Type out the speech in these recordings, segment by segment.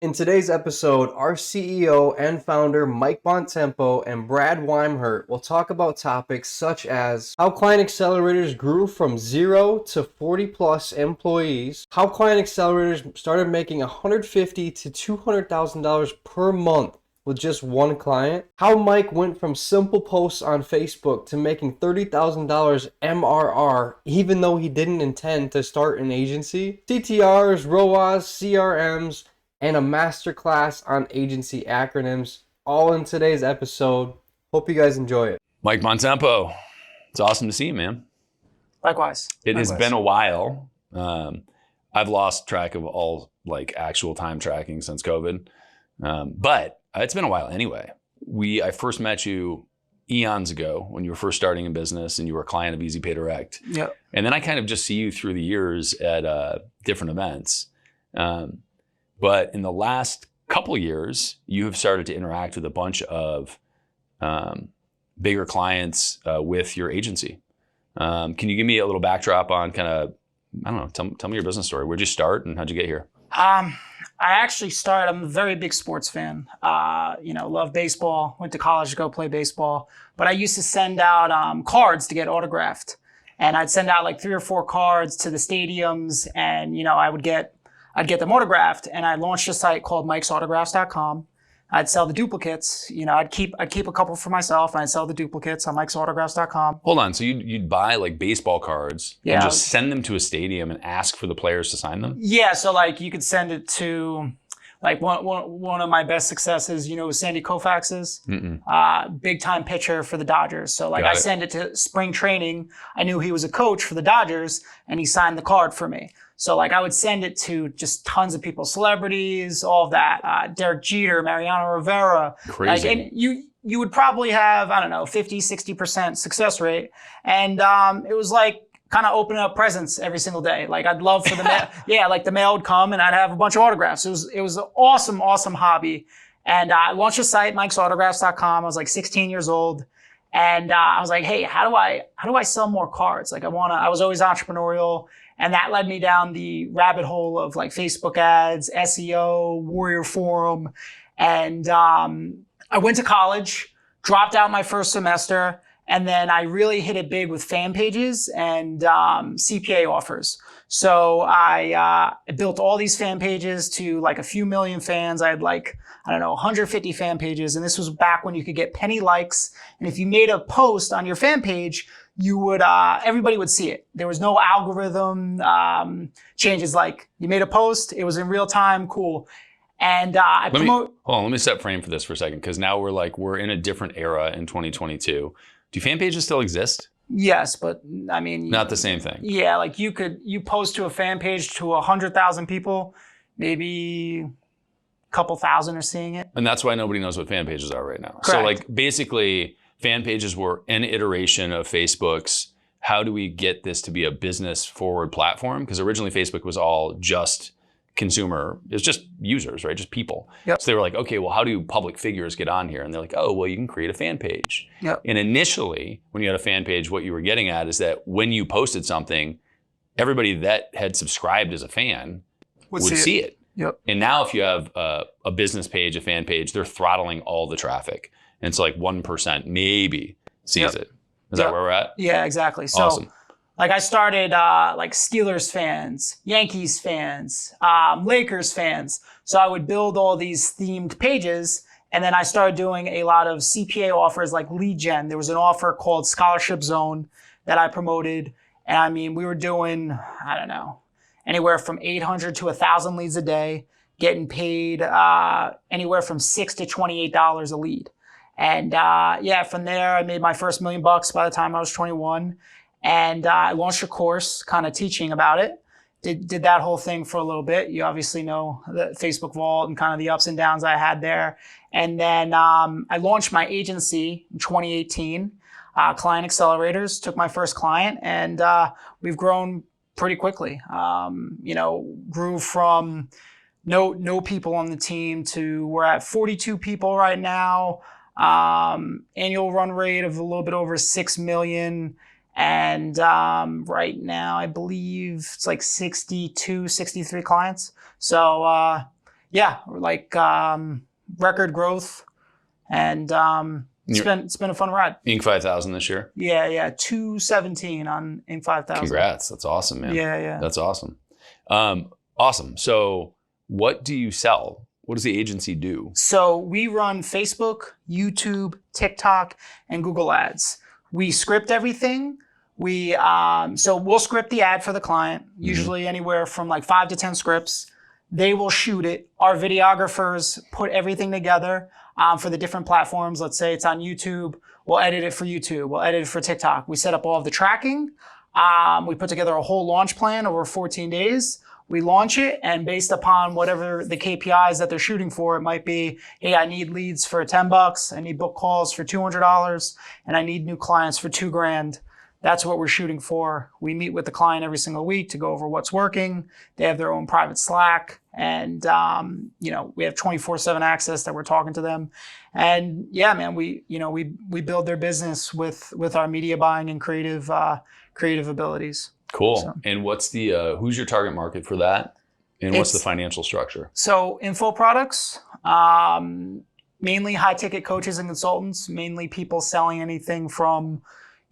In today's episode, our CEO and founder Mike Buontempo and Brad Weimert will talk about topics such as how Client Accelerators grew from 0 to 40 plus employees, how Client Accelerators started making $150,000 to $200,000 per month with just one client, how Mike went from simple posts on Facebook to making $30,000 MRR even though he didn't intend to start an agency, CTRs, ROAS, CRMs, and a masterclass on agency acronyms, all in today's episode. Hope you guys enjoy it. Mike Buontempo, it's awesome to see you, man. Likewise. It has been a while. I've lost track of all actual time tracking since COVID, but it's been a while anyway. I first met you eons ago when you were first starting in business and you were a client of EasyPay Direct. Yep. And then I kind of just see you through the years at different events. But in the last couple of years, you have started to interact with a bunch of bigger clients with your agency. Can you give me a little backdrop on kind of, I don't know, tell me your business story. Where'd you start and how'd you get here? I actually started, I'm a very big sports fan. Love baseball, went to college to go play baseball. But I used to send out cards to get autographed. And I'd send out 3 or 4 cards to the stadiums and, I'd get them autographed, and I launched a site called mikesautographs.com. I'd sell the duplicates. I'd keep a couple for myself, and I'd sell the duplicates on mikesautographs.com. Hold on, so you'd buy baseball cards and just send them to a stadium and ask for the players to sign them? Yeah, so you could send it to one of my best successes. You know who Sandy Koufax is? Big time pitcher for the Dodgers. So I send it to spring training. I knew he was a coach for the Dodgers, and he signed the card for me. So I would send it to just tons of people, celebrities, all of that. Derek Jeter, Mariano Rivera. Crazy. And you would probably have, 50, 60% success rate. And it was kind of opening up presents every single day. I'd love for the mail. The mail would come and I'd have a bunch of autographs. It was an awesome hobby. And I launched a site, mikesautographs.com. I was 16 years old. And I was like, hey, how do I sell more cards? I was always entrepreneurial. And that led me down the rabbit hole of Facebook ads, SEO, Warrior Forum. And I went to college, dropped out my first semester, and then I really hit it big with fan pages and CPA offers. So I built all these fan pages to a few million fans. I had 150 fan pages. And this was back when you could get penny likes. And if you made a post on your fan page, you would, everybody would see it. There was no algorithm changes. You made a post, it was in real time, cool. And hold on, let me set frame for this for a second, because now we're in a different era in 2022. Do fan pages still exist? Yes, but not the same thing. Yeah, you post to a fan page to 100,000 people, maybe a couple thousand are seeing it. And that's why nobody knows what fan pages are right now. Correct. So basically, fan pages were an iteration of Facebook's, how do we get this to be a business forward platform? Because originally Facebook was all just consumer. It's just users, right? Just people. Yep. So they were okay, well, how do public figures get on here? And they're oh, well, you can create a fan page. Yep. And initially, when you had a fan page, what you were getting at is that when you posted something, everybody that had subscribed as a fan would see it. Yep. And now if you have a business page, a fan page, they're throttling all the traffic. And it's 1% maybe sees it. Is that where we're at? Yeah, exactly. So awesome. I started Steelers fans, Yankees fans, Lakers fans. So I would build all these themed pages. And then I started doing a lot of CPA offers like lead gen. There was an offer called Scholarship Zone that I promoted. And we were doing, anywhere from 800 to 1,000 leads a day, getting paid anywhere from $6 to $28 a lead. And from there, I made my first $1 million by the time I was 21. And I launched a course kind of teaching about it. Did that whole thing for a little bit. You obviously know the Facebook Vault and kind of the ups and downs I had there. And then I launched my agency in 2018, Client Accelerators, took my first client, and we've grown pretty quickly. Grew from no people on the team to we're at 42 people right now. Annual run rate of a little bit over 6 million. And right now, I believe it's 62, 63 clients. So Yeah, like record growth, and it's been a fun ride. Inc. 5000 this year. Yeah, 217 on Inc. 5000. Congrats, that's awesome, man. Yeah. That's awesome. Awesome. So, what do you sell? What does the agency do? So we run Facebook, YouTube, TikTok, and Google Ads. We script everything. So we'll script the ad for the client, usually anywhere from like 5 to 10 scripts. They will shoot it. Our videographers put everything together for the different platforms. Let's say it's on YouTube. We'll edit it for YouTube. We'll edit it for TikTok. We set up all of the tracking. We put together a whole launch plan over 14 days. We launch it, and based upon whatever the KPIs that they're shooting for, it might be, hey, I need leads for $10, I need book calls for $200, and I need new clients for $2,000. That's what we're shooting for. We meet with the client every single week to go over what's working. They have their own private Slack, and we have 24/7 access that we're talking to them. And yeah, man, we build their business with our media buying and creative abilities. Cool. So. And what's the who's your target market for that? And what's the financial structure? So info products, mainly high ticket coaches and consultants, mainly people selling anything from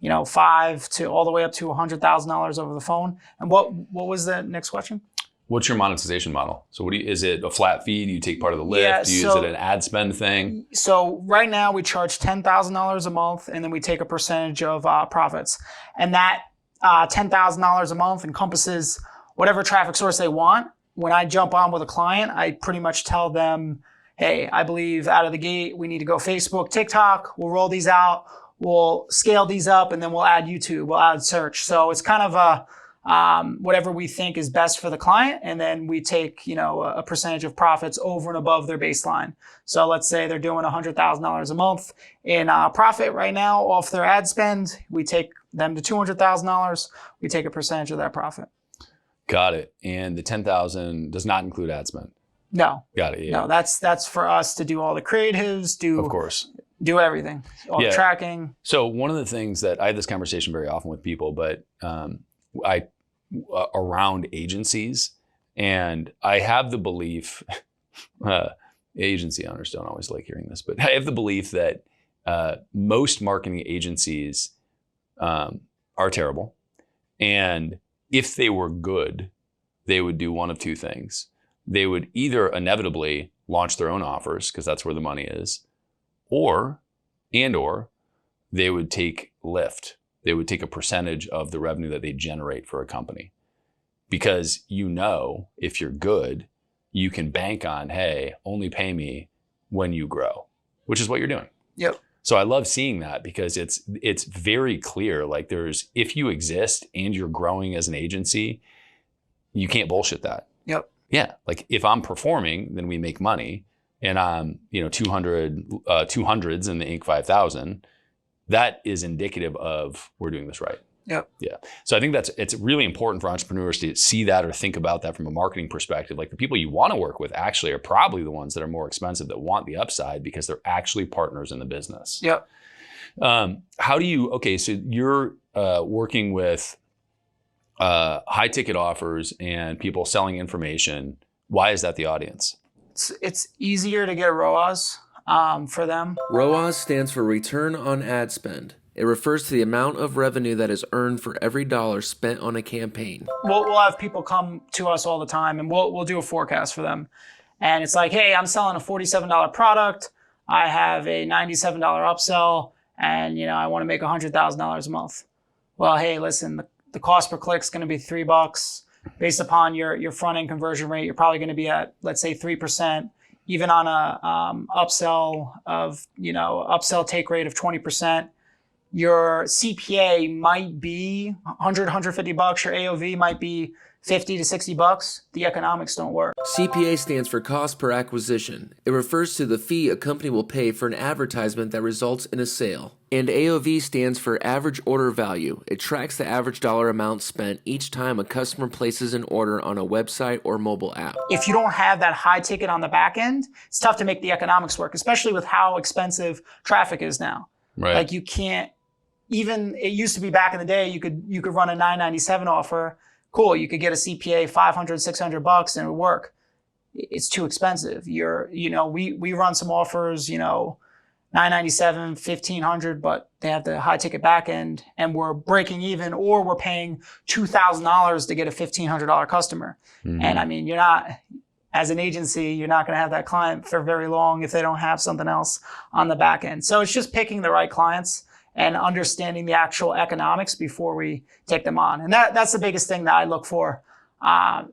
$5 to all the way up to $100,000 over the phone. And what was the next question? What's your monetization model? So is it a flat fee? Do you take part of the lift? Is it an ad spend thing? So right now we charge $10,000 a month, and then we take a percentage of profits. And that $10,000 a month encompasses whatever traffic source they want. When I jump on with a client, I pretty much tell them, hey, I believe out of the gate, we need to go Facebook, TikTok. We'll roll these out. We'll scale these up, and then we'll add YouTube. We'll add search. So it's kind of whatever we think is best for the client. And then we take, a percentage of profits over and above their baseline. So let's say they're doing $100,000 a month in profit right now off their ad spend. We take them to $200,000. We take a percentage of that profit. Got it. And the 10,000 does not include ad spend. No. Got it. Yeah. No, that's for us to do all the creatives, of course, do everything, all the tracking. So one of the things that I have this conversation very often with people, but around agencies, and I have the belief, agency owners don't always like hearing this, but I have the belief that most marketing agencies are terrible. And if they were good, they would do one of two things. They would either inevitably launch their own offers, because that's where the money is, or they would take lift. They would take a percentage of the revenue that they generate for a company. Because if you're good, you can bank on, hey, only pay me when you grow, which is what you're doing. Yep. So I love seeing that, because it's very clear. Like if you exist and you're growing as an agency, you can't bullshit that. Yep. Yeah. Like if I'm performing, then we make money, and I'm 200s in the Inc. 5000. That is indicative of we're doing this right. Yep. Yeah. So I think it's really important for entrepreneurs to see that or think about that from a marketing perspective. Like the people you want to work with actually are probably the ones that are more expensive, that want the upside, because they're actually partners in the business. Yep. So you're working with high ticket offers and people selling information. Why is that the audience? It's easier to get ROAS for them. ROAS stands for Return on Ad Spend. It refers to the amount of revenue that is earned for every dollar spent on a campaign. We'll have people come to us all the time, and we'll do a forecast for them. And it's like, hey, I'm selling a $47 product. I have a $97 upsell, and I want to make $100,000 a month. Well, hey, listen, the cost per click is going to be $3. Based upon your front end conversion rate, you're probably going to be at, let's say, 3%. Even on a upsell take rate of 20%, your CPA might be $100, $150. Your AOV might be $50 to $60. The economics don't work. CPA stands for cost per acquisition. It refers to the fee a company will pay for an advertisement that results in a sale. And AOV stands for average order value. It tracks the average dollar amount spent each time a customer places an order on a website or mobile app. If you don't have that high ticket on the back end, it's tough to make the economics work, especially with how expensive traffic is now. Right. Like you can't, even it used to be back in the day, you could run a $9.97 offer. Cool, you could get a CPA $500, $600 and it would work. it's too expensive. We run some offers, $997, $1,500, but they have the high ticket back end, and we're breaking even, or we're paying $2,000 to get a $1,500 customer. Mm-hmm. And I mean, as an agency, you're not going to have that client for very long if they don't have something else on the back end. So it's just picking the right clients and understanding the actual economics before we take them on. And that's the biggest thing that I look for.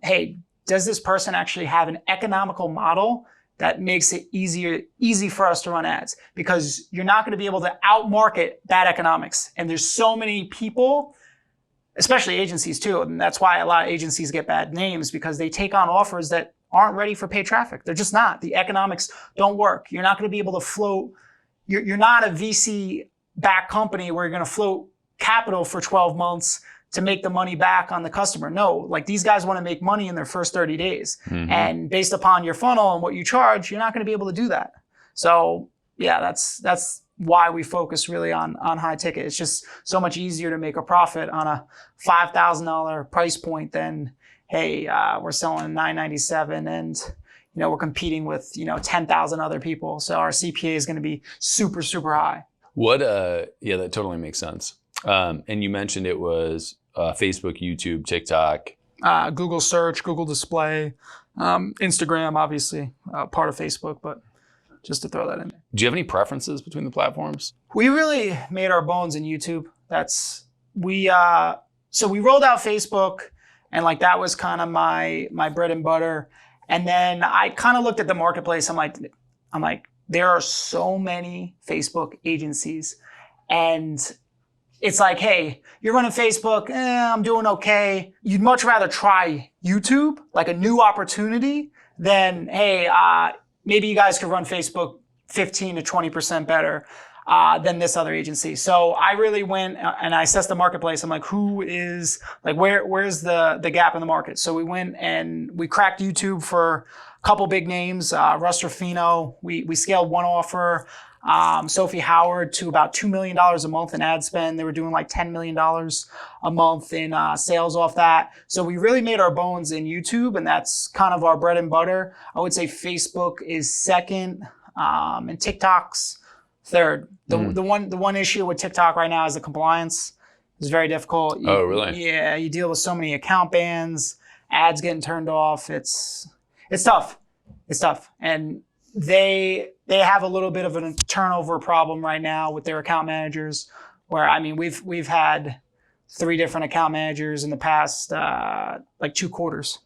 Hey, does this person actually have an economical model that makes it easy for us to run ads? Because you're not going to be able to outmarket bad economics. And there's so many people, especially agencies too. And that's why a lot of agencies get bad names, because they take on offers that aren't ready for paid traffic. They're just not. The economics don't work. You're not going to be able to float. You're not a VC-backed company where you're going to float capital for 12 months to make the money back on the customer. No, like these guys want to make money in their first 30 days. Mm-hmm. And based upon your funnel and what you charge, you're not going to be able to do that. So yeah, that's why we focus really on high ticket. It's just so much easier to make a profit on a $5,000 price point than, hey, we're selling $997 and we're competing with 10,000 other people. So our CPA is going to be super, super high. Yeah, that totally makes sense. And you mentioned it was Facebook, YouTube, TikTok, Google search, Google display, Instagram, obviously part of Facebook, but just to throw that in. Do you have any preferences between the platforms? We really made our bones in YouTube. So we rolled out Facebook, and like that was kind of my bread and butter. And then I kind of looked at the marketplace. I'm like, there are so many Facebook agencies, and it's like, hey, you're running Facebook, I'm doing okay. You'd much rather try YouTube, like a new opportunity, than, hey, maybe you guys could run Facebook 15 to 20% better than this other agency. So I really went and I assessed the marketplace. I'm like, where's the gap in the market? So we went and we cracked YouTube for a couple big names, Russ Ruffino. We scaled one offer, Sophie Howard, to about $2 million a month in ad spend. They were doing like $10 million a month in sales off that. So we really made our bones in YouTube, and that's kind of our bread and butter. I would say Facebook is second, and TikTok's third. The one issue with TikTok right now is the compliance. It's very difficult. Oh, really? Yeah, you deal with so many account bans, ads getting turned off. It's tough. It's tough. And they have a little bit of a turnover problem right now with their account managers, where, I mean, we've had 3 different account managers in the past like 2 quarters.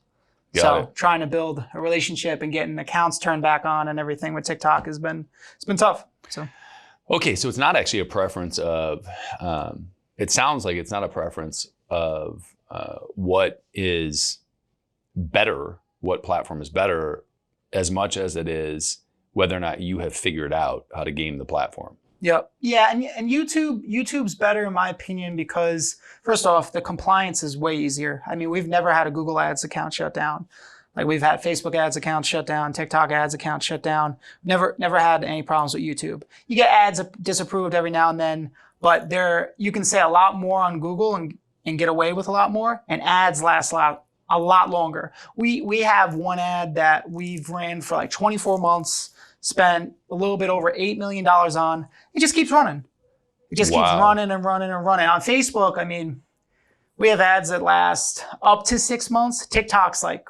So trying to build a relationship and getting accounts turned back on and everything with TikTok it's been tough. So okay, so it's not actually a preference of. It sounds like it's not a preference of what is better, what platform is better, as much as it is whether or not you have figured out how to game the platform. Yep. Yeah, and YouTube's better in my opinion because, first off, the compliance is way easier. I mean, we've never had a Google Ads account shut down. Like, we've had Facebook ads accounts shut down, TikTok ads accounts shut down. Never had any problems with YouTube. You get ads disapproved every now and then, but you can say a lot more on Google and get away with a lot more, and ads last a lot longer. We have one ad that we've ran for like 24 months, spent a little bit over $8 million on. It just keeps running. It just keeps running and running and running. On Facebook, I mean, we have ads that last up to 6 months. TikTok's like,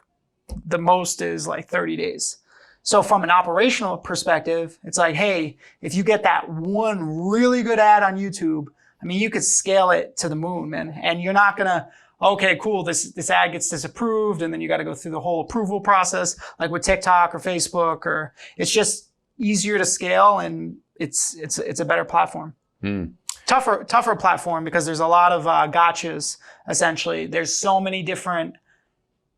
the most is like 30 days. So from an operational perspective, it's like, hey, if you get that one really good ad on YouTube, I mean, you could scale it to the moon, man. And you're not gonna, okay, cool, this ad gets disapproved, and then you got to go through the whole approval process, like with TikTok or Facebook, or it's just easier to scale, and it's a better platform. Tougher platform because there's a lot of gotchas. Essentially, there's so many different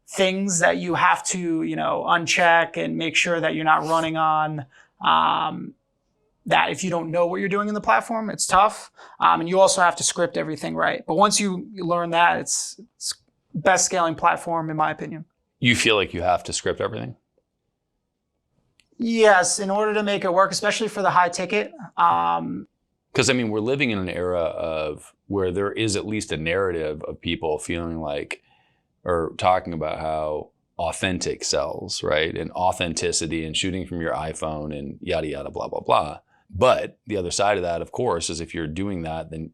things that you have to uncheck and make sure that you're not running on. That if you don't know what you're doing in the platform, it's tough. And you also have to script everything right. But once you learn that, it's best scaling platform, in my opinion. You feel like you have to script everything? Yes, in order to make it work, especially for the high ticket. Because, I mean, we're living in an era of where there is at least a narrative of people feeling like, or talking about how authentic sells, right? And authenticity and shooting from your iPhone and yada, yada, blah, blah, blah. But the other side of that, of course, is if you're doing that, then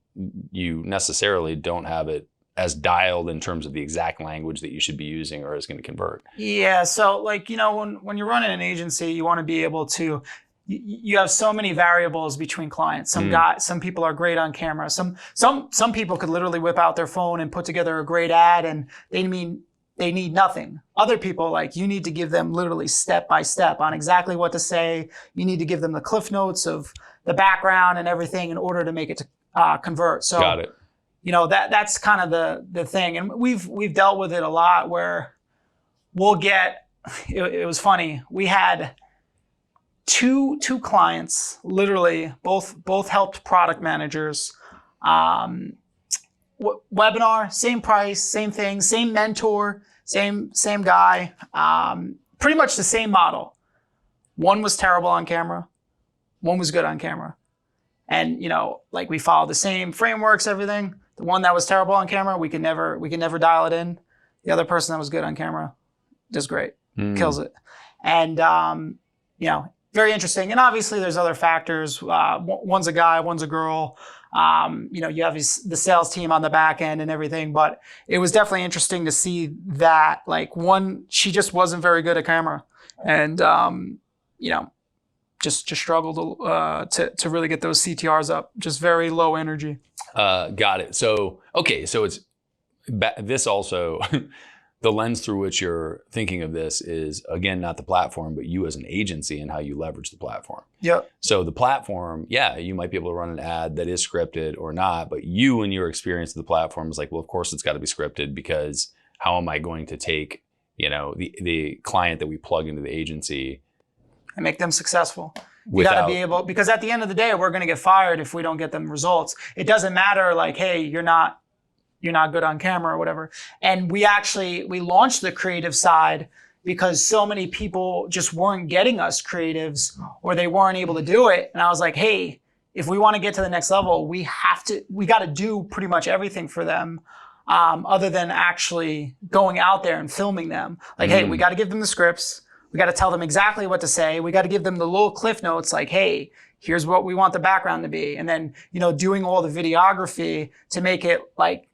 you necessarily don't have it as dialed in terms of the exact language that you should be using or is going to convert. Yeah. So like, when you're running an agency, you want to be able to, you have so many variables between clients. Some people are great on camera. Some people could literally whip out their phone and put together a great ad and they need nothing. Other people, like, you need to give them literally step by step on exactly what to say. You need to give them the cliff notes of the background and everything in order to make it to convert. So, got it. That's kind of the thing. And we've dealt with it a lot where we'll get, it was funny. We had two clients, literally both helped product managers, webinar, same price, same thing, same mentor, same guy, pretty much the same model. One was terrible on camera, one was good on camera. And, like, we followed the same frameworks, everything. The one that was terrible on camera, we could never dial it in. The other person that was good on camera does great, kills it. And, very interesting. And obviously there's other factors. One's a guy, one's a girl. You have the sales team on the back end and everything, but it was definitely interesting to see that, like, one, she just wasn't very good at camera and, just struggled to really get those CTRs up, just very low energy. Got it. So, okay. So it's this also, the lens through which you're thinking of this is, again, not the platform, but you as an agency and how you leverage the platform. Yep. So the platform, yeah, you might be able to run an ad that is scripted or not, but you and your experience of the platform is like, well, of course it's got to be scripted, because how am I going to take, the client that we plug into the agency and make them successful? You got to be able, because at the end of the day, we're going to get fired if we don't get them results. It doesn't matter, like, hey, you're not good on camera or whatever. And we launched the creative side because so many people just weren't getting us creatives or they weren't able to do it. And I was like, hey, if we want to get to the next level, we got to do pretty much everything for them, other than actually going out there and filming them. Like, hey, we got to give them the scripts. We got to tell them exactly what to say. We got to give them the little cliff notes, like, hey, here's what we want the background to be. And then, doing all the videography to make it like,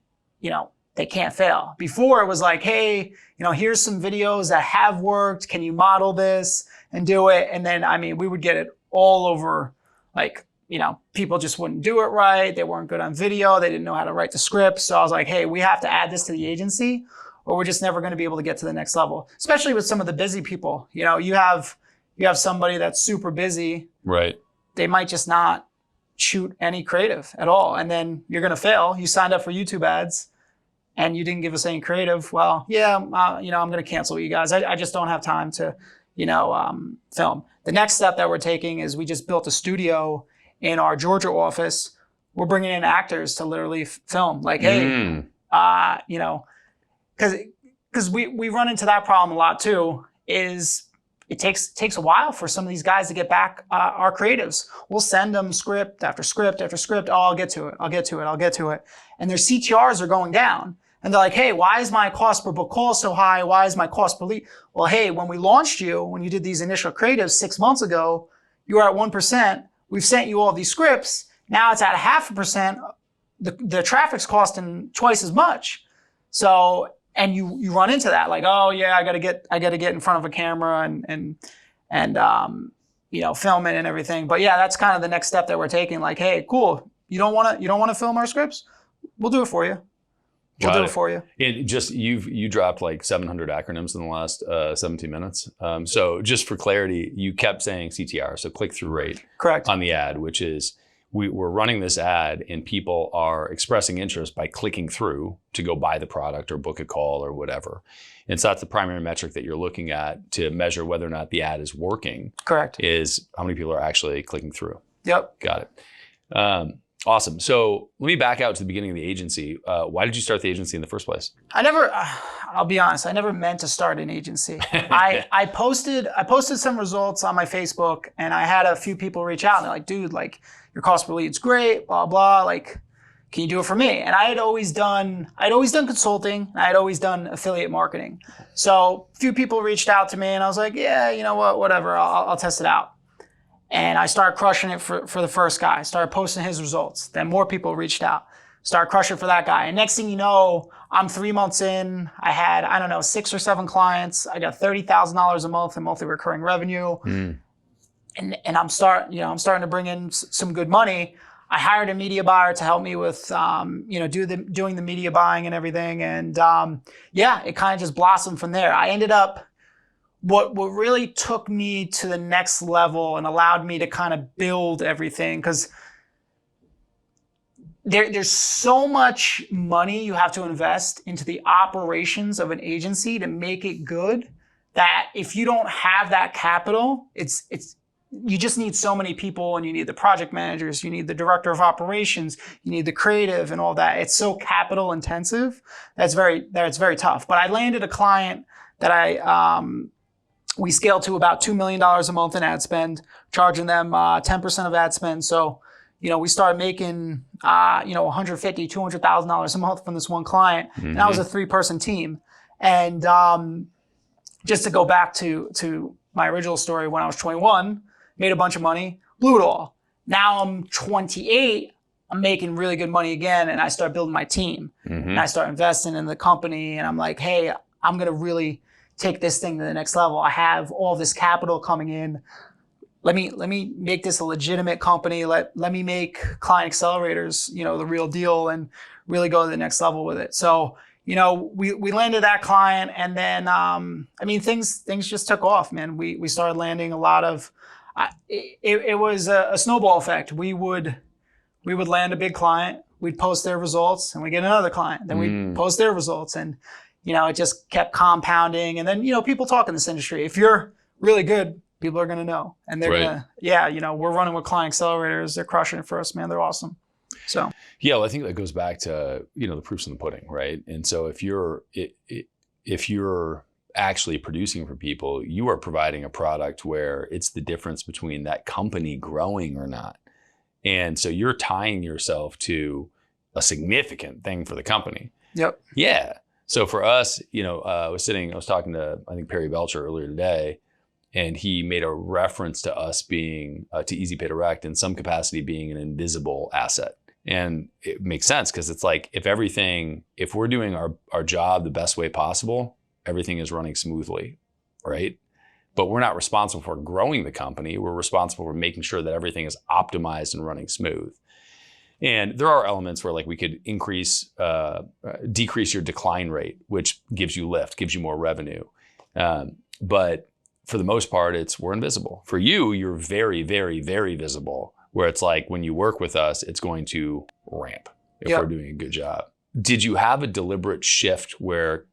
they can't fail. Before it was like, hey, here's some videos that have worked. Can you model this and do it? And then, we would get it all over, like, people just wouldn't do it right. They weren't good on video. They didn't know how to write the script. So I was like, hey, we have to add this to the agency or we're just never going to be able to get to the next level, especially with some of the busy people. You have somebody that's super busy. Right. They might just not shoot any creative at all. And then you're going to fail. You signed up for YouTube ads and you didn't give us any creative. Well, yeah, I'm going to cancel you guys. I just don't have time to, film. The next step that we're taking is we just built a studio in our Georgia office. We're bringing in actors to literally film. Like, hey, because we run into that problem a lot too, is it takes a while for some of these guys to get back our creatives. We'll send them script after script after script. Oh, I'll get to it. And their CTRs are going down. And they're like, hey, why is my cost per book call so high? Why is my cost per lead? Well, hey, when we launched you, when you did these initial creatives 6 months ago, you were at 1%. We've sent you all these scripts. Now it's at 0.5%. The traffic's costing twice as much. So, and you run into that, like, oh yeah, I gotta get in front of a camera and film it and everything. But yeah, that's kind of the next step that we're taking. Like, hey, cool, you don't wanna film our scripts? We'll do it for you. We'll do it for you. And just you dropped like 700 acronyms in the last 17 minutes. So just for clarity, you kept saying CTR, so click-through rate. Correct. On the ad, which is we're running this ad and people are expressing interest by clicking through to go buy the product or book a call or whatever. And so that's the primary metric that you're looking at to measure whether or not the ad is working. Correct. Is how many people are actually clicking through. Yep. Got it. Awesome. So let me back out to the beginning of the agency. Why did you start the agency in the first place? I'll be honest, I never meant to start an agency. I posted some results on my Facebook and I had a few people reach out and they're like, dude, like your cost per lead's great, blah, blah. Like, Can you do it for me? And I'd always done consulting. I had always done affiliate marketing. So a few people reached out to me and I was like, yeah, you know what, whatever, I'll test it out. And I started crushing it for the first guy. I started posting his results. Then more people reached out. Started crushing for that guy. And next thing you know, I'm 3 months in. I had, 6 or 7 clients. I got $30,000 a month in monthly recurring revenue. And I'm starting to bring in some good money. I hired a media buyer to help me with, doing the media buying and everything. And it kind of just blossomed from there. I ended up, what really took me to the next level and allowed me to kind of build everything, because there's so much money you have to invest into the operations of an agency to make it good, that if you don't have that capital, you just need so many people, and you need the project managers, you need the director of operations, you need the creative and all that. It's so capital intensive. It's very tough. But I landed a client that we scaled to about $2 million a month in ad spend, charging them 10% of ad spend. So, we started making, $150,000, $200,000 a month from this one client. Mm-hmm. And that was a 3-person team. And just to go back to my original story, when I was 21, made a bunch of money, blew it all. Now I'm 28, I'm making really good money again, and I start building my team. Mm-hmm. And I start investing in the company, and I'm like, hey, I'm going to really take this thing to the next level. I have all this capital coming in. Let me make this a legitimate company. Let me make Client Accelerators, the real deal, and really go to the next level with it. So, we landed that client, and then, things just took off, man. We started landing a lot of, it was a snowball effect. We would land a big client, we'd post their results, and we get another client, then we'd post their results, and it just kept compounding. And then people talk in this industry. If you're really good, people are going to know, and they're gonna, we're running with Client Accelerators. They're crushing it for us, man. They're awesome. So well, I think that goes back to the proof's in the pudding, right? And so if you're actually producing for people, you are providing a product where it's the difference between that company growing or not. And so you're tying yourself to a significant thing for the company. Yep. Yeah. So for us, I was talking to, I think, Perry Belcher earlier today, and he made a reference to us being, to Easy Pay Direct in some capacity being an invisible asset. And it makes sense, because it's like, if we're doing our job the best way possible, everything is running smoothly, right? But we're not responsible for growing the company. We're responsible for making sure that everything is optimized and running smooth. And there are elements where, like, we could decrease your decline rate, which gives you lift, gives you more revenue. But for the most part, we're invisible. For you, you're very, very, very visible, where it's like, when you work with us, it's going to ramp if we're doing a good job. Did you have a deliberate shift where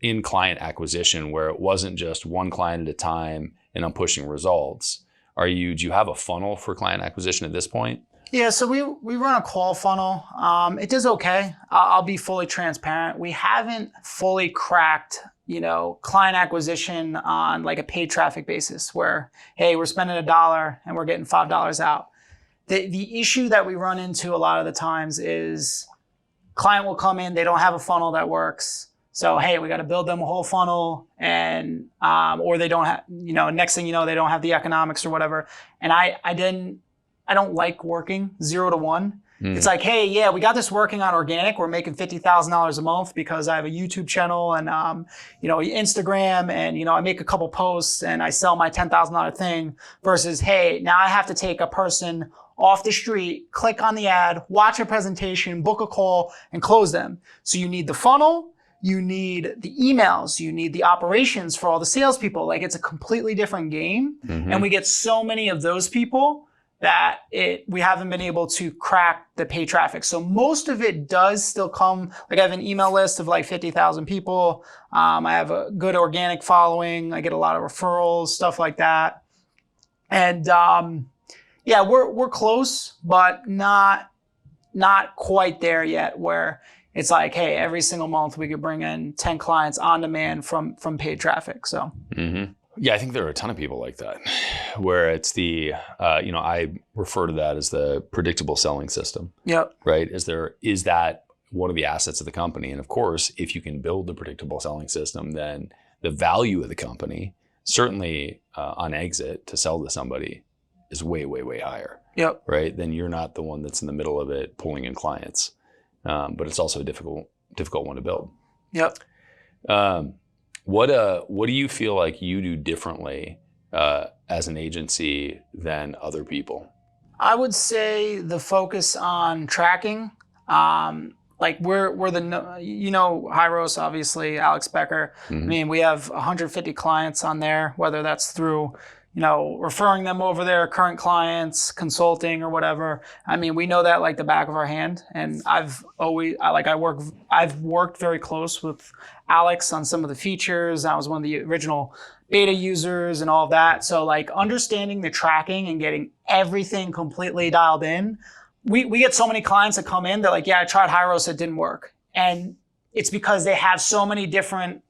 in client acquisition, where it wasn't just one client at a time and I'm pushing results? Do you have a funnel for client acquisition at this point? Yeah, so we run a call funnel. It does okay. I'll be fully transparent. We haven't fully cracked, client acquisition on like a paid traffic basis, where, hey, we're spending $1 and we're getting $5 out. The issue that we run into a lot of the times is client will come in, they don't have a funnel that works. So, hey, we got to build them a whole funnel, and or they don't have, next thing you know, they don't have the economics or whatever. And I don't like working 0 to 1. It's like, hey, yeah, we got this working on organic. We're making $50,000 a month because I have a YouTube channel and Instagram, and I make a couple posts and I sell my $10,000 thing. Versus, hey, now I have to take a person off the street, click on the ad, watch a presentation, book a call, and close them. So you need the funnel, you need the emails, you need the operations for all the salespeople. Like, it's a completely different game. Mm-hmm. And we get so many of those people that we haven't been able to crack the paid traffic. So most of it does still come, like, I have an email list of like 50,000 people. I have a good organic following. I get a lot of referrals, stuff like that. And we're close, but not quite there yet, where it's like, hey, every single month we could bring in 10 clients on demand from paid traffic. So. Mm-hmm. Yeah, I think there are a ton of people like that, where it's the, I refer to that as the predictable selling system. Yep. Right? Is that one of the assets of the company? And of course, if you can build the predictable selling system, then the value of the company, certainly on exit to sell to somebody, is way, way, way higher. Yep. Right? Then you're not the one that's in the middle of it pulling in clients. But it's also a difficult one to build. Yep. What do you feel like you do differently as an agency than other people? I would say the focus on tracking. Like we're the high ROAS, obviously, Alex Becker. Mm-hmm. I mean, we have 150 clients on there, whether that's through referring them over there, current clients, consulting or whatever. I mean, we know that like the back of our hand. And I've worked very close with Alex on some of the features. I was one of the original beta users and all of that. So like understanding the tracking and getting everything completely dialed in. We get so many clients that come in, they're like, yeah, I tried high ROAS, it didn't work. And it's because they have so many different,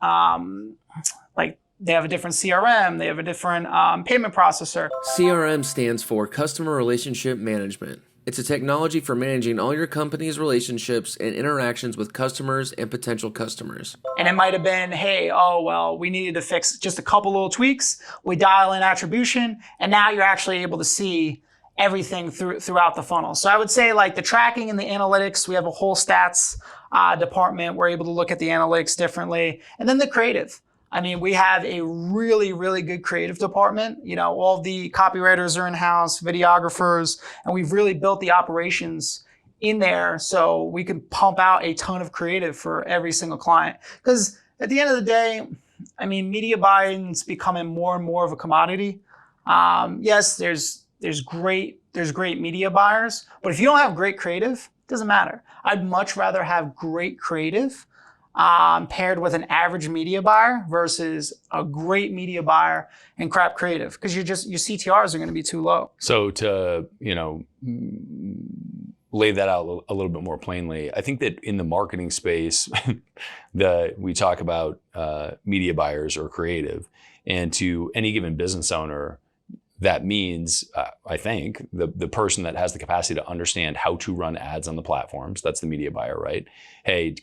they have a different CRM, they have a different payment processor. CRM stands for Customer Relationship Management. It's a technology for managing all your company's relationships and interactions with customers and potential customers. And it might have been, hey, we needed to fix just a couple little tweaks. We dial in attribution, and now you're actually able to see everything throughout the funnel. So I would say like the tracking and the analytics, we have a whole stats department. We're able to look at the analytics differently. And then the creative. I mean, we have a really, really good creative department. All the copywriters are in-house, videographers, and we've really built the operations in there so we can pump out a ton of creative for every single client. Because at the end of the day, I mean, media buying's becoming more and more of a commodity. Yes, there's great media buyers, but if you don't have great creative, it doesn't matter. I'd much rather have great creative paired with an average media buyer versus a great media buyer and crap creative, because your CTRs are going to be too low. So to lay that out a little bit more plainly, I think that in the marketing space, we talk about media buyers or creative, and to any given business owner, that means, I think, the person that has the capacity to understand how to run ads on the platforms. That's the media buyer, right? Hey,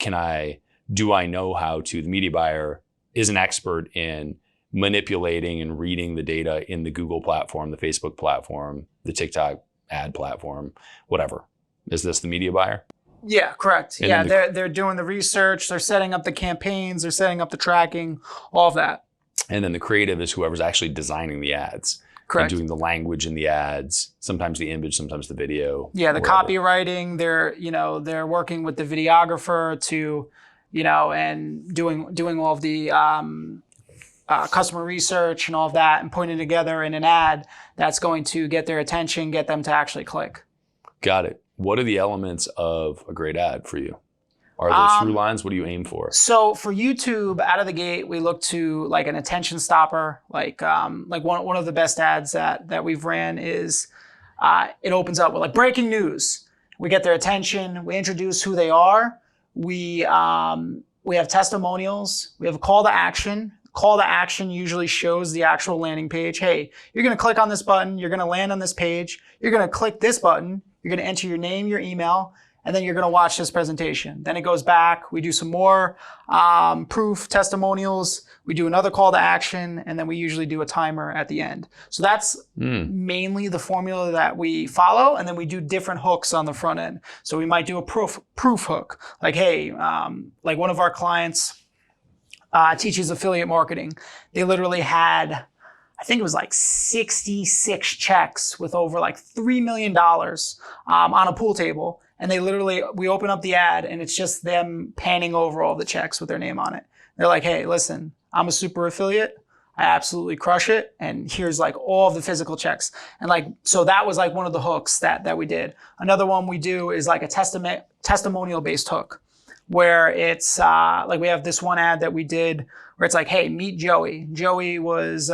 do I know how to? The media buyer is an expert in manipulating and reading the data in the Google platform, the Facebook platform, the TikTok ad platform, whatever. Is this the media buyer? Yeah, correct. And yeah, they're doing the research, they're setting up the campaigns, they're setting up the tracking, all of that. And then the creative is whoever's actually designing the ads. Correct. And doing the language in the ads, sometimes the image, sometimes the video. Yeah, the whatever. Copywriting, they're working with the videographer to, and doing all of the customer research and all of that, and putting it together in an ad that's going to get their attention, get them to actually click. Got it. What are the elements of a great ad for you? Are there through lines? What do you aim for? So for YouTube, out of the gate, we look to like an attention stopper. Like one of the best ads that we've ran is it opens up with like breaking news. We get their attention. We introduce who they are. We have testimonials. We have a call to action. Call to action usually shows the actual landing page. Hey, you're going to click on this button. You're going to land on this page. You're going to click this button. You're going to enter your name, your email, and then you're going to watch this presentation. Then it goes back. We do some more proof testimonials. We do another call to action, and then we usually do a timer at the end. So that's mainly the formula that we follow, and then we do different hooks on the front end. So we might do a proof hook. Like, hey, like one of our clients teaches affiliate marketing. They literally had, I think it was like 66 checks with over like $3 million on a pool table. And we open up the ad and it's just them panning over all the checks with their name on it. They're like, hey, listen, I'm a super affiliate. I absolutely crush it. And here's like all of the physical checks. And like, so that was like one of the hooks that we did. Another one we do is like a testimonial based hook, where it's like we have this one ad that we did where it's like, hey, meet Joey. Joey was,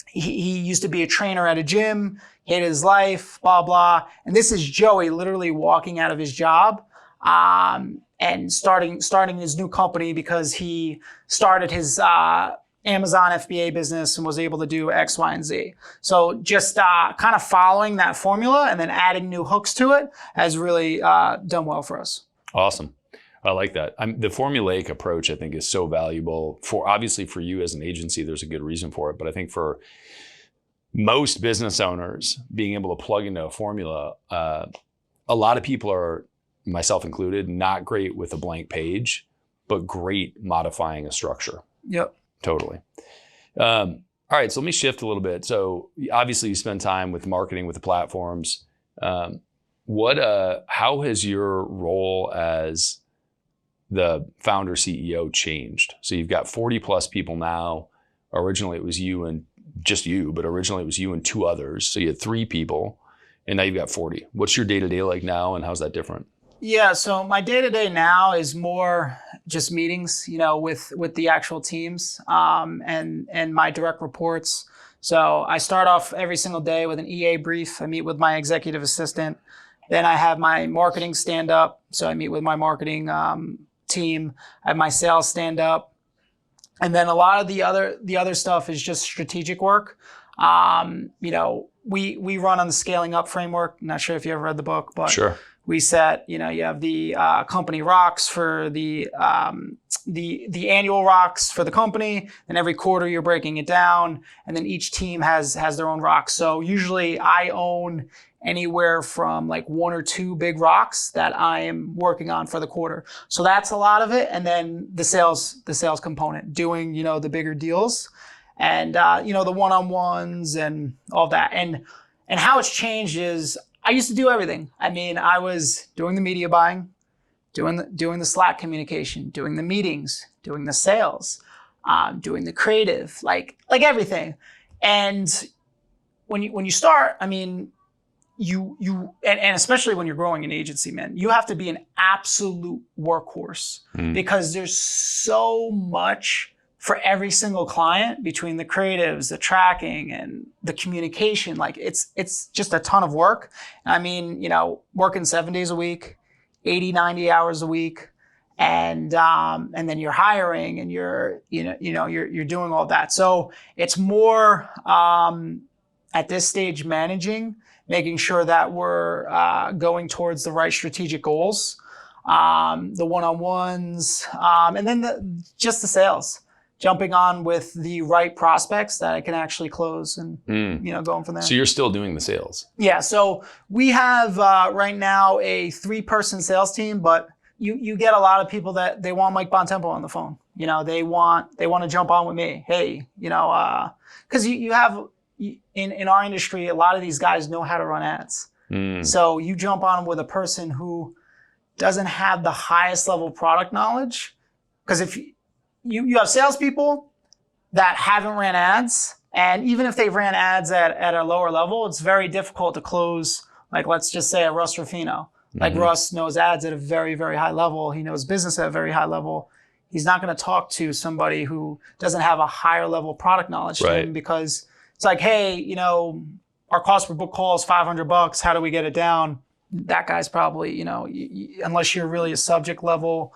he used to be a trainer at a gym, hated his life, blah, blah. And this is Joey literally walking out of his job and starting his new company because he started his Amazon FBA business and was able to do X, Y, and Z. So just kind of following that formula and then adding new hooks to it has really done well for us. Awesome. I like that. The formulaic approach, I think, is so valuable obviously for you as an agency. There's a good reason for it, but I think for most business owners, being able to plug into a formula, a lot of people are, myself included, not great with a blank page, but great modifying a structure. Yep. Totally. All right, so let me shift a little bit. So obviously you spend time with marketing, with the platforms. How has your role as the founder CEO changed? So you've got 40 plus people now. Originally it was you and but originally it was you and two others. So you had 3 people and now you've got 40. What's your day-to-day like now and how's that different? Yeah, so my day-to-day now is more just meetings, with the actual teams and my direct reports. So I start off every single day with an EA brief. I meet with my executive assistant. Then I have my marketing stand-up. So I meet with my marketing team. I have my sales stand-up. And then a lot of the other stuff is just strategic work. We run on the Scaling Up framework. I'm not sure if you ever read the book, but sure. We set, you have the company rocks for the annual rocks for the company, and every quarter you're breaking it down, and then each team has their own rocks. So usually I own anywhere from like 1 or 2 big rocks that I am working on for the quarter. So that's a lot of it, and then the sales component, doing the bigger deals, and the one-on-ones and all that, and how it's changed is, I used to do everything. I mean, I was doing the media buying, doing the Slack communication, doing the meetings, doing the sales, doing the creative, like everything. And when you start, I mean, and especially when you're growing an agency, man, you have to be an absolute workhorse because there's so much for every single client between the creatives, the tracking, and the communication. Like it's just a ton of work. I mean, working 7 days a week, 80, 90 hours a week, and then you're hiring and you're doing all that. So it's more at this stage managing, making sure that we're going towards the right strategic goals, the one-on-ones, and then just the sales. Jumping on with the right prospects that I can actually close and, going from there. So you're still doing the sales? Yeah. So we have right now a 3-person sales team, but you get a lot of people that they want Mike Buontempo on the phone. They want to jump on with me. Hey, because you have in our industry, a lot of these guys know how to run ads. So you jump on with a person who doesn't have the highest level product knowledge, because if you have salespeople that haven't ran ads, and even if they've ran ads at a lower level, it's very difficult to close, like let's just say a Russ Ruffino. Like Russ knows ads at a very, very high level. He knows business at a very high level. He's not going to talk to somebody who doesn't have a higher level product knowledge to him, because it's like, hey, our cost per book call is $500. How do we get it down? That guy's probably, unless you're really a subject level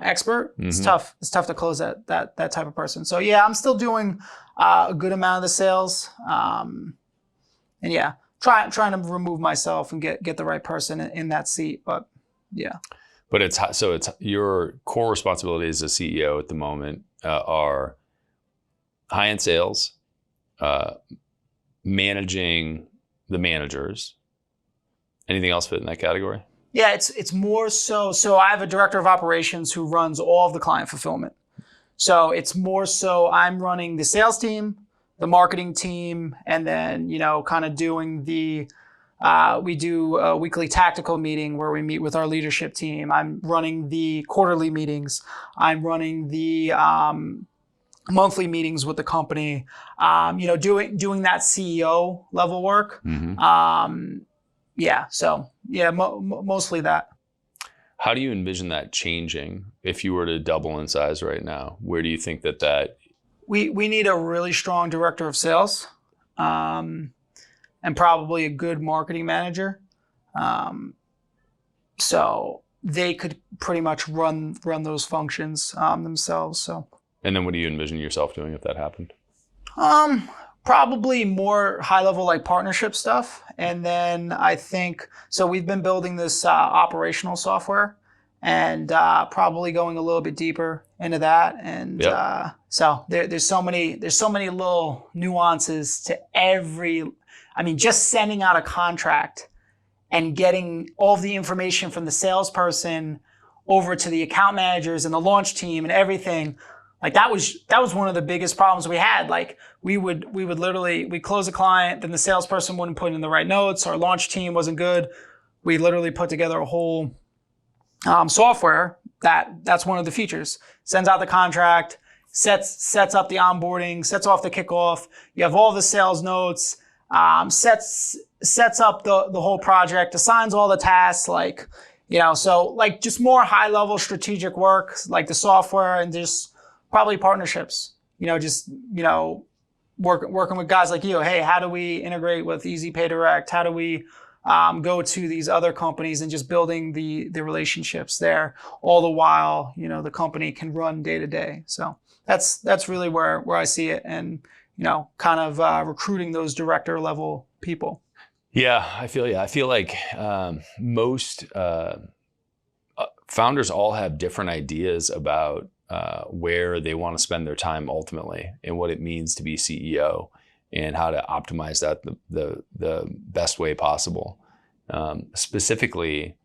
expert, it's tough. It's tough to close that type of person. So yeah, I'm still doing a good amount of the sales, and yeah, trying to remove myself and get the right person in that seat. But yeah. But it's your core responsibilities as a CEO at the moment are high-end sales, managing the managers. Anything else fit in that category? Yeah, it's more so I have a director of operations who runs all of the client fulfillment. So it's more so I'm running the sales team, the marketing team, and then, kind of doing we do a weekly tactical meeting where we meet with our leadership team. I'm running the quarterly meetings. I'm running the monthly meetings with the company, doing that CEO level work. Yeah. So yeah, mostly that. How do you envision that changing if you were to double in size right now? Where do you think that we need a really strong director of sales, and probably a good marketing manager. So they could pretty much run those functions themselves. So. And then what do you envision yourself doing if that happened? Probably more high level like partnership stuff. And then I think, so we've been building this operational software and probably going a little bit deeper into that. And so there's so many little nuances to just sending out a contract and getting all of the information from the salesperson over to the account managers and the launch team and everything. Like that was one of the biggest problems we had. Like we'd close a client, then the salesperson wouldn't put in the right notes. Our launch team wasn't good. We literally put together a whole software that's one of the features. Sends out the contract, sets up the onboarding, sets off the kickoff. You have all the sales notes, sets up the whole project, assigns all the tasks, so just more high level strategic work, like the software and just probably partnerships, working with guys like you. Hey, how do we integrate with Easy Pay Direct? How do we go to these other companies and just building the relationships there, all the while, the company can run day to day. So that's really where I see it, and kind of recruiting those director level people. Yeah, I feel you. I feel like most founders all have different ideas about where they want to spend their time ultimately and what it means to be CEO and how to optimize that the best way possible. Specifically,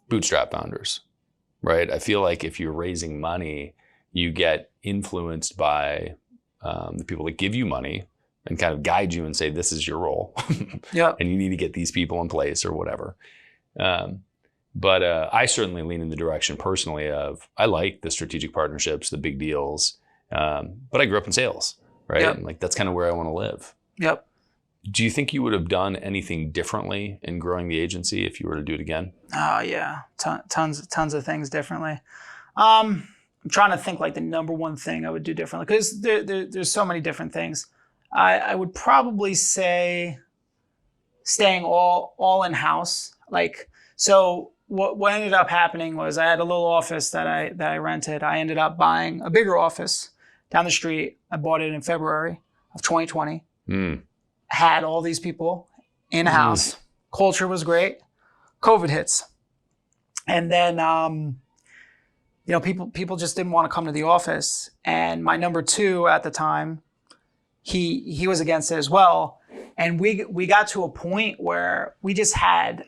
bootstrap founders, right? I feel like if you're raising money, you get influenced by the people that give you money and kind of guide you and say, this is your role. Yeah. And you need to get these people in place or whatever. But I certainly lean in the direction personally of, I like the strategic partnerships, the big deals. But I grew up in sales, right? Yep. And that's kind of where I want to live. Yep. Do you think you would have done anything differently in growing the agency if you were to do it again? Oh yeah. Tons of things differently. I'm trying to think like the number one thing I would do differently, because there's so many different things. I would probably say staying all in house. So what ended up happening was I had a little office that I rented. I ended up buying a bigger office down the street. I bought it in February of 2020. Had all these people in house. Culture was great. COVID hits. And then people just didn't want to come to the office. And my number two at the time, he was against it as well. And we got to a point where we had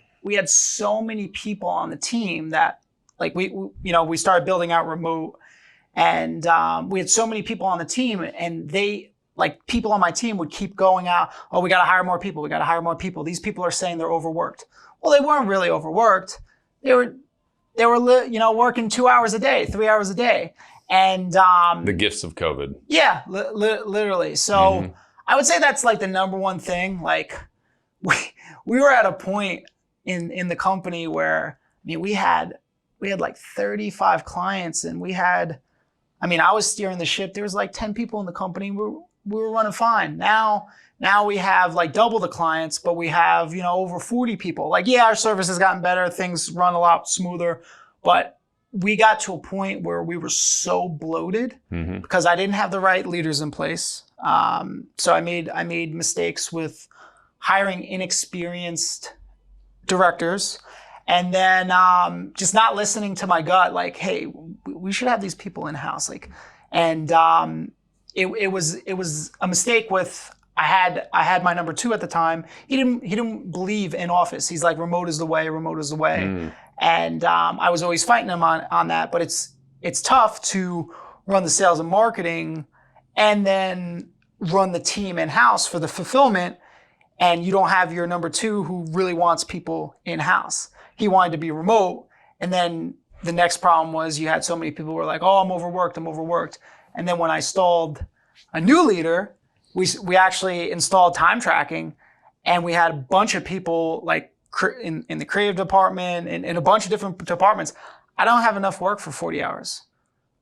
so many people on the team that we started building out remote, and we had so many people on the team, and people on my team would keep going out. Oh, we got to hire more people. We got to hire more people. These people are saying they're overworked. Well, they weren't really overworked. They were working 2 hours a day, 3 hours a day. And the gifts of COVID. Yeah, literally. So I would say that's the number one thing. We were at a point in the company where we had 35 clients, and I was steering the ship. There was 10 people in the company. We were running fine. Now we have double the clients, but we have over 40 people. Our service has gotten better. Things run a lot smoother, but we got to a point where we were so bloated because I didn't have the right leaders in place. So I made mistakes with hiring inexperienced directors, and then just not listening to my gut. Hey, we should have these people in house. It was a mistake with. I had my number two at the time. He didn't believe in office. He's like, remote is the way. Remote is the way. And I was always fighting him on that. But it's tough to run the sales and marketing and then run the team in house for the fulfillment. And you don't have your number two who really wants people in house. He wanted to be remote. And then the next problem was you had so many people who were like, oh, I'm overworked. And then when I installed a new leader, we actually installed time tracking, and we had a bunch of people in the creative department and in a bunch of different departments. I don't have enough work for 40 hours.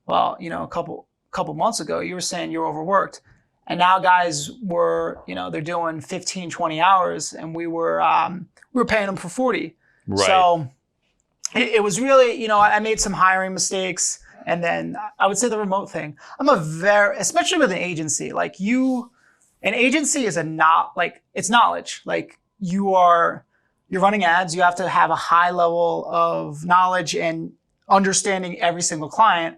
Well, a couple months ago, you were saying you're overworked. And now guys were, they're doing 15, 20 hours, and we were paying them for 40. Right. So it was really, I made some hiring mistakes, And then I would say the remote thing. Especially with an agency, like an agency is it's knowledge. Like you're running ads. You have to have a high level of knowledge and understanding every single client.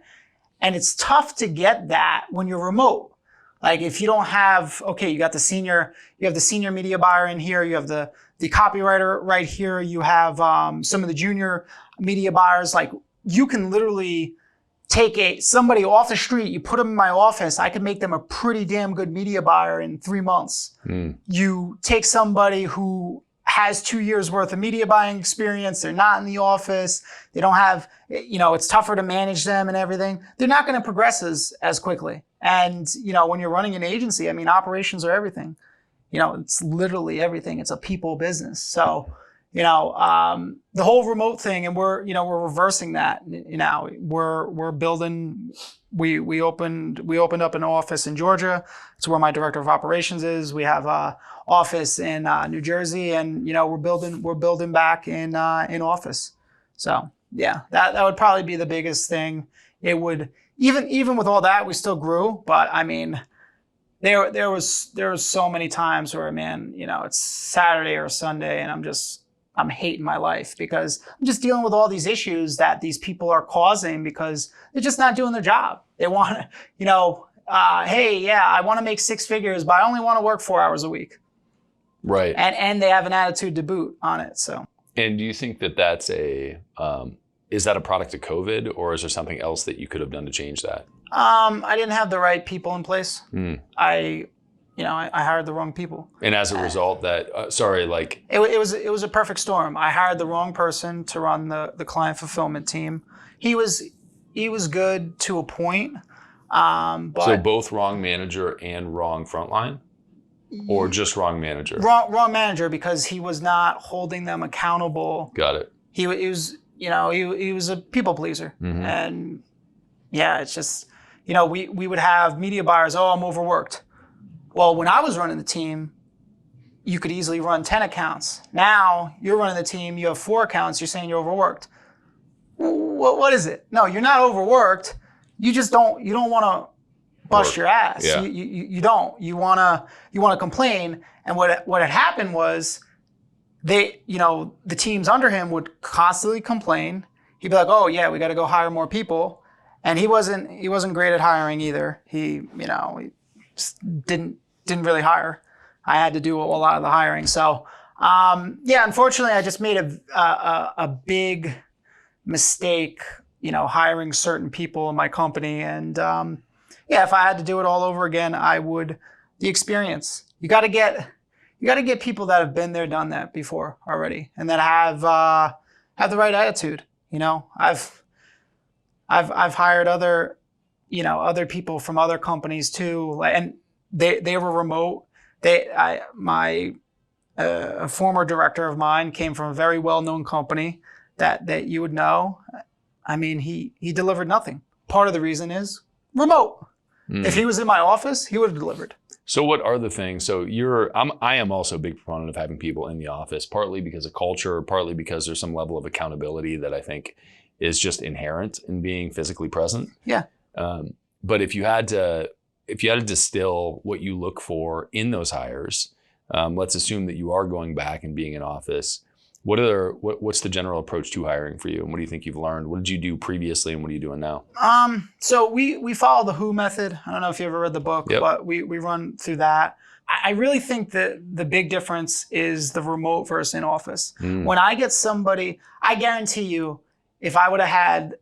And it's tough to get that when you're remote. Like if you don't have, you have the senior media buyer in here. You have the copywriter right here. You have some of the junior media buyers. Like you can literally take somebody off the street, you put them in my office, I could make them a pretty damn good media buyer in 3 months. You take somebody who has 2 years worth of media buying experience, they're not in the office, they don't have, it's tougher to manage them and everything. They're not going to progress as quickly. And, when you're running an agency, operations are everything. It's literally everything. It's a people business. So, the whole remote thing, and we're reversing that. We're building. We opened up an office in Georgia. It's where my director of operations is. We have a office in New Jersey, and we're building back in office. So yeah, that would probably be the biggest thing. It would even with all that, we still grew, but there was so many times where, man, it's Saturday or Sunday and I'm hating my life because I'm just dealing with all these issues that these people are causing because they're just not doing their job. They want to, hey, yeah, I want to make 6 figures, but I only want to work 4 hours a week. Right. And they have an attitude to boot on it. So. And do you think that that's is that a product of COVID, or is there something else that you could have done to change that? I didn't have the right people in place. I hired the wrong people. And as a result, it was a perfect storm. I hired the wrong person to run the client fulfillment team. He was good to a point, but so both wrong manager and wrong frontline, or just wrong manager? Wrong manager because he was not holding them accountable. Got it. He was he was a people pleaser, and yeah, it's just we would have media buyers. Oh, I'm overworked. Well, when I was running the team, you could easily run 10 accounts. Now you're running the team, you have 4 accounts, you're saying you're overworked. What is it? No, you're not overworked. You just don't want to bust your ass. Yeah. You don't. You want to complain. And what had happened was the teams under him would constantly complain. He'd be like, "Oh yeah, we got to go hire more people." And he wasn't great at hiring either. He just didn't really hire. I had to do a lot of the hiring. So, unfortunately, I just made a big mistake, hiring certain people in my company. And if I had to do it all over again, I would. The experience. You got to get people that have been there, done that before already, and that have the right attitude. I've hired other people from other companies too, and they were remote. My former director of mine came from a very well-known company that you would know. He delivered nothing. Part of the reason is remote. If he was in my office, he would have delivered. So what are the things? So I am also a big proponent of having people in the office, partly because of culture, partly because there's some level of accountability that I think is just inherent in being physically present. Yeah. But if you had to distill what you look for in those hires, let's assume that you are going back and being in office. What's the general approach to hiring for you, and what do you think you've learned? What did you do previously, and what are you doing now? So we follow the WHO method. I don't know if you ever read the book, but we run through that. I really think that the big difference is the remote versus in office. When I get somebody, I guarantee you, if I would have had,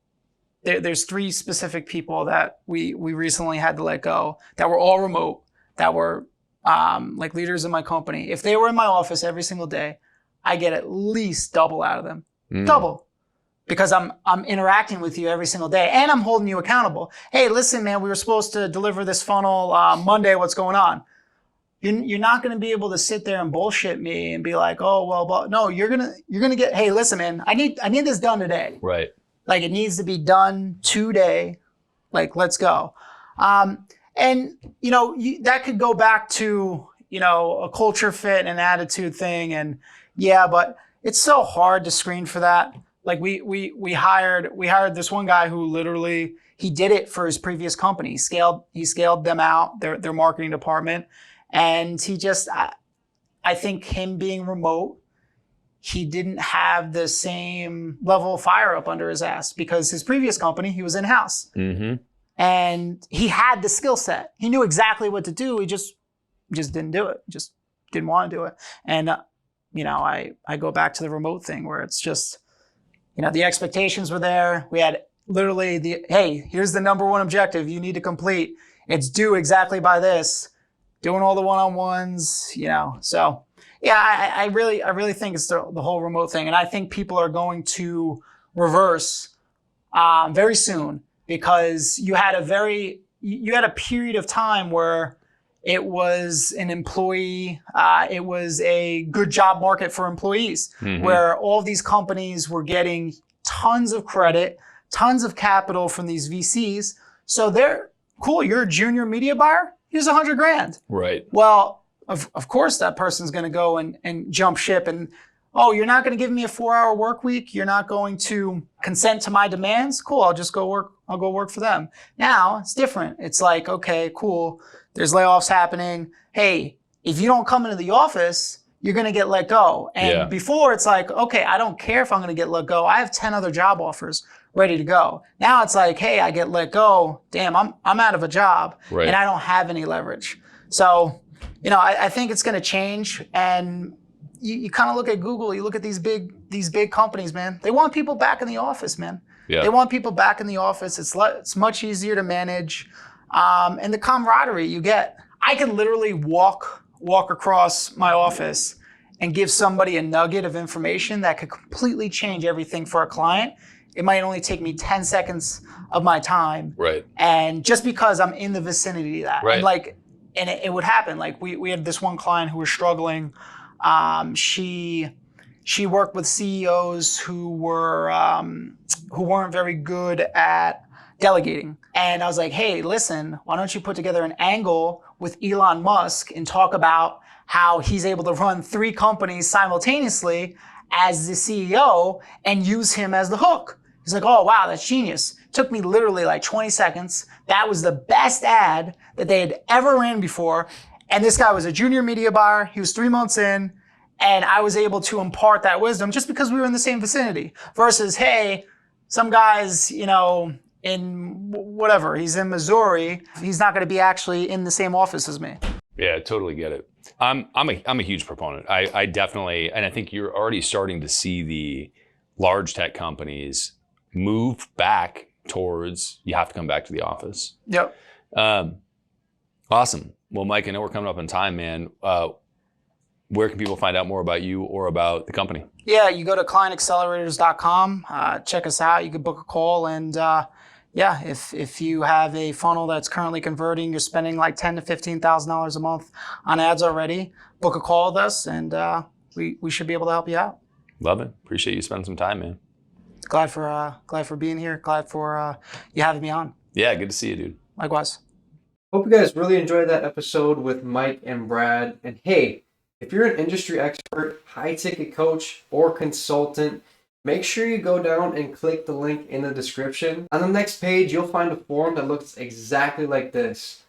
there's 3 specific people that we recently had to let go that were all remote, that were like leaders in my company. If they were in my office every single day, I get at least double out of them. Double. Because I'm interacting with you every single day and I'm holding you accountable. Hey, listen, man, we were supposed to deliver this funnel Monday. What's going on? You're not going to be able to sit there and bullshit me and be like, oh, well, no, you're going to get, hey, listen, man, I need this done today. Right. Like it needs to be done today. Like, let's go. And that could go back to, a culture fit and an attitude thing. And yeah, but it's so hard to screen for that. Like we hired this one guy who literally, he did it for his previous company. He scaled them out, their marketing department. And I think him being remote, he didn't have the same level of fire up under his ass because his previous company, he was in-house. Mm-hmm. And he had the skill set. He knew exactly what to do. He just didn't do it. Just didn't want to do it. And, I go back to the remote thing where it's just, the expectations were there. We had literally hey, here's the number one objective you need to complete. It's due exactly by this. Doing all the one-on-ones, So, yeah, I really think it's the whole remote thing. And I think people are going to reverse very soon because you had a period of time where it was an employee, it was a good job market for employees, where all these companies were getting tons of credit, tons of capital from these VCs. So they're cool. You're a junior media buyer. Here's $100,000. Right. Well, of course that person's going to go and jump ship and, oh, you're not going to give me a 4-hour work week. You're not going to consent to my demands. Cool. I'll go work for them. Now it's different. It's like, okay, cool. There's layoffs happening. Hey, if you don't come into the office, you're going to get let go. And before it's like, okay, I don't care if I'm going to get let go. I have 10 other job offers ready to go. Now it's like, hey, I get let go. Damn, I'm out of a job and I don't have any leverage. So, I think it's going to change. And you kind of look at Google, you look at these big companies, man. They want people back in the office, man. Yeah. They want people back in the office. It's much easier to manage. And the camaraderie you get. I can literally walk across my office and give somebody a nugget of information that could completely change everything for a client. It might only take me 10 seconds of my time. Right. And just because I'm in the vicinity of that. Right. And it would happen. Like we had this one client who was struggling. She worked with CEOs who weren't very good at delegating. And I was like, hey, listen, why don't you put together an angle with Elon Musk and talk about how he's able to run 3 companies simultaneously as the CEO and use him as the hook. He's like, oh, wow, that's genius. Took me literally like 20 seconds. That was the best ad that they had ever ran before. And this guy was a junior media buyer. He was 3 months in. And I was able to impart that wisdom just because we were in the same vicinity versus, hey, some guys, in whatever, he's in Missouri. He's not going to be actually in the same office as me. Yeah, totally get it. I'm a huge proponent. I definitely, and I think you're already starting to see the large tech companies move back towards you have to come back to the office. Yep. Awesome. Well, Mike, I know we're coming up on time, man. Where can people find out more about you or about the company? Yeah, you go to clientaccelerators.com. Check us out. You can book a call. And if you have a funnel that's currently converting, you're spending like $10,000 to $15,000 a month on ads already, book a call with us, and we should be able to help you out. Love it. Appreciate you spending some time, man. Glad for being here. Glad for you having me on. Yeah, good to see you, dude. Likewise. Hope you guys really enjoyed that episode with Mike and Brad. And hey, if you're an industry expert, high-ticket coach, or consultant, make sure you go down and click the link in the description. On the next page, you'll find a form that looks exactly like this.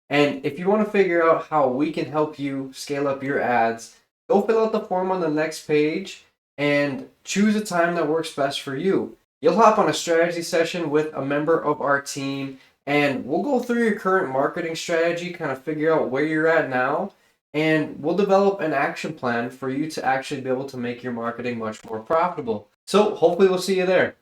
And if you want to figure out how we can help you scale up your ads, go fill out the form on the next page and choose a time that works best for you. You'll hop on a strategy session with a member of our team, and we'll go through your current marketing strategy, kind of figure out where you're at now, and we'll develop an action plan for you to actually be able to make your marketing much more profitable. So hopefully we'll see you there.